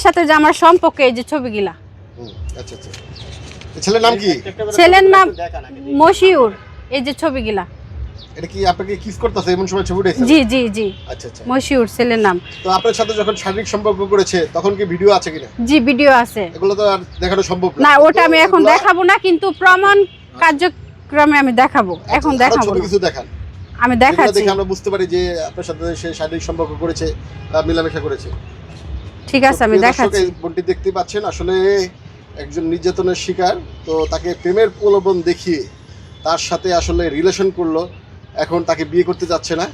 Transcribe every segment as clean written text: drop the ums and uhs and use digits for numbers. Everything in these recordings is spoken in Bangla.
সাথে যে আমার সম্পর্ক, এই যে ছবিগুলা। আচ্ছা আচ্ছা, ছেলের নাম কি? ছেলের নাম মশিউর। এই যে ছবিগুলা। এটা কি আপনাকে কিস করতেছে এমন সময় ছবি উঠেছে? জি জি জি। আচ্ছা আচ্ছা, মশিউর ছেলের নাম। তো আপনার সাথে যখন শারীরিক সম্পর্ক করেছে তখন কি ভিডিও আছে কিনা? জি, ভিডিও আছে। এগুলো তো আর দেখানো সম্ভব না, ওটা আমি এখন দেখাবো না, কিন্তু প্রমাণ কার্যক্রমে আমি দেখাবো। এখন দেখাবো ছোট না। কিছু দেখান, আমি যেগুলো দেখাচ্ছি। দেখে আমরা বুঝতে পারি যে আপনার সাথে সে শারীরিক সম্পর্ক করেছে বা মেলামেশা করেছে। ঠিক আছে, আমি দেখাচ্ছি। বোনটি দেখতে পাচ্ছেন আসলে একজন নির্যাতনের শিকার, তো তাকে প্রেমের প্রলোভন দেখিয়ে তার সাথে আসলে রিলেশন করলো, এখন তাকে বিয়ে করতে যাচ্ছে না।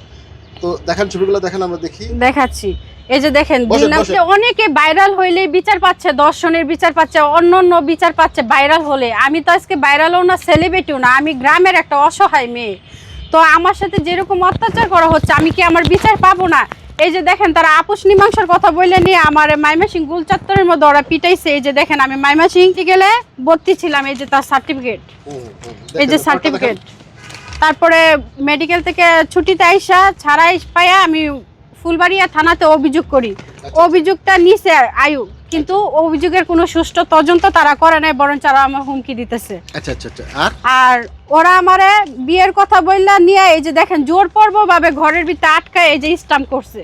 তো দেখান ছবিগুলো, দেখান আমরা দেখি। দেখাচ্ছি। এই যে দেখেন, বসেন, বসেন। অনেকে ভাইরাল হইলে বিচার পাচ্ছে, দর্শনের বিচার পাচ্ছে, অন্য বিচার পাচ্ছে ভাইরাল হলে। আমি তো আজকে ভাইরালও না, সেলিব্রিটিও না, আমি গ্রামের একটা অসহায় মেয়ে। তো আমার সাথে যেরকম অত্যাচার করা হচ্ছে, আমি কি আমার বিচার পাবো না? এই যে দেখেন, তারা আপোষ মীমাংসার কথা বলে নিয়ে আমার মাইমাসিং গুল চত্বরের মধ্যে ওরা পিটাইছে। এই যে দেখেন, আমি মাইমাসিং গেলে ভর্তি ছিলাম। এই যে তার সার্টিফিকেট, এই যে সার্টিফিকেট। তারপরে মেডিকেল থেকে ছুটিতে আইসা ছাড়াই পাইয়া আমি ফুলবাড়িয়া থানাতে অভিযোগ করি। অভিযোগটা নিছে আয়ু, কিন্তু অভিযোগের কোনো সুষ্ঠু তদন্ত তারা করে নাই, বরং তারা আমার হুমকি দিতেছে। আচ্ছা আচ্ছা আচ্ছা। আর ওরা আমারে বিয়ের কথা বললা নিয়ে, এই যে দেখেন, জোরপূর্বক ভাবে ঘরের ভিতরে আটকায় এই যে স্ট্যাম্প করছে,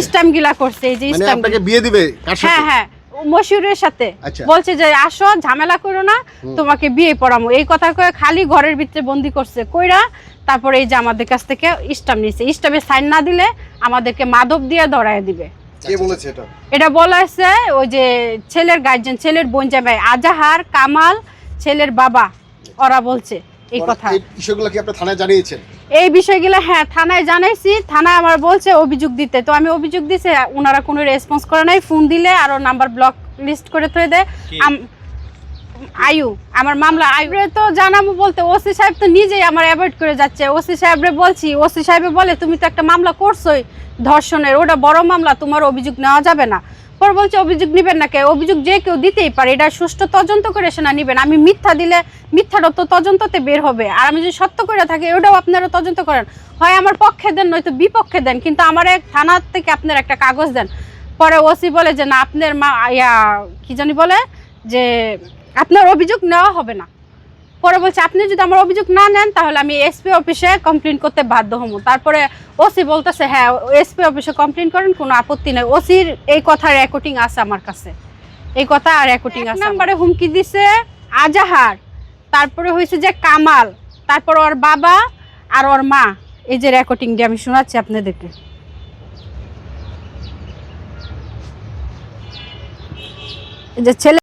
স্ট্যাম্প গিলা করছে। এই যে মানে স্ট্যাম্প, আপনাকে বিয়ে দিবে কার সাথে? হ্যাঁ হ্যাঁ, মশিউরের সাথে। আচ্ছা। বলছে যে আসো, ঝামেলা করো না, তোমাকে বিয়ে পড়ামো, এই কথা কয়ে খালি ঘরের ভিতরে বন্দি করছে। কইরা তারপরে এই যে আমাদের কাছ থেকে স্ট্যাম্প নিছে। স্ট্যাম্পে সাইন না দিলে আমাদেরকে মাদক দিয়ে ধরায় দিবে। কে বলেছে এটা? এটা বলা হয়েছে ওই যে ছেলের গার্জিয়ান, ছেলের বোন জামাই আজাহার, কামাল, ছেলের বাবা, ওরা বলছে এই কথা। এই বিষয়গুলো কি আপনি থানায় জানিয়েছেন? এই বিষয়গুলো হ্যাঁ থানায় জানাইছি। থানায় আমার বলছে অভিযোগ দিতে, তো আমি অভিযোগ দিছে, ওনারা কোনো রেসপন্স করে নাই। ফোন দিলে আরো নাম্বার ব্লক লিস্ট করে থয়ে দেয়। আয়ু, আমার মামলা আয়ুরে তো জানাবো বলতে ওসি সাহেব তো নিজেই আমার অ্যাভয়েড করে যাচ্ছে। ওসি সাহেবরে বলছি, ওসি সাহেব বলে তুমি তো একটা মামলা করছোই ধর্ষণের, ওটা বড় মামলা, তোমার অভিযোগ নেওয়া যাবে না। পরে বলছে অভিযোগ নিবেন না কে? অভিযোগ যে কেউ দিতেই পারে, এটা সুষ্ঠু তদন্ত করে সেনা নিবেন। আমি মিথ্যা দিলে মিথ্যাটা তো তদন্ততে বের হবে, আর আমি যদি সত্য করে থাকি ওটাও আপনারা তদন্ত করেন। হয় আমার পক্ষে দেন, নয়তো বিপক্ষে দেন, কিন্তু আমার এক থানা থেকে আপনার একটা কাগজ দেন। পরে ওসি বলে যে না, আপনার কি জানি বলে যে আপনার অভিযোগ নেওয়া হবে না। পরে বলছে আপনি যদি আমার অভিযোগ না নেন তাহলে আমি এসপি অফিসে কমপ্লেন করতে বাধ্য হব। তারপরে ওসি বলতেছে হ্যাঁ এসপি অফিসে কমপ্লেন করেন, কোনো আপত্তি নেই। ওসির এই কথার রেকর্ডিং আছে আমার কাছে, এই কথা আর রেকর্ডিং আছে। নাম্বারে হুমকি দিছে আজাহার, তারপরে হয়েছে যে কামাল, তারপর ওর বাবা আর ওর মা। এই যে রেকর্ডিং দিয়ে আমি শোনাচ্ছি আপনাদেরকে। এই যে ছেলে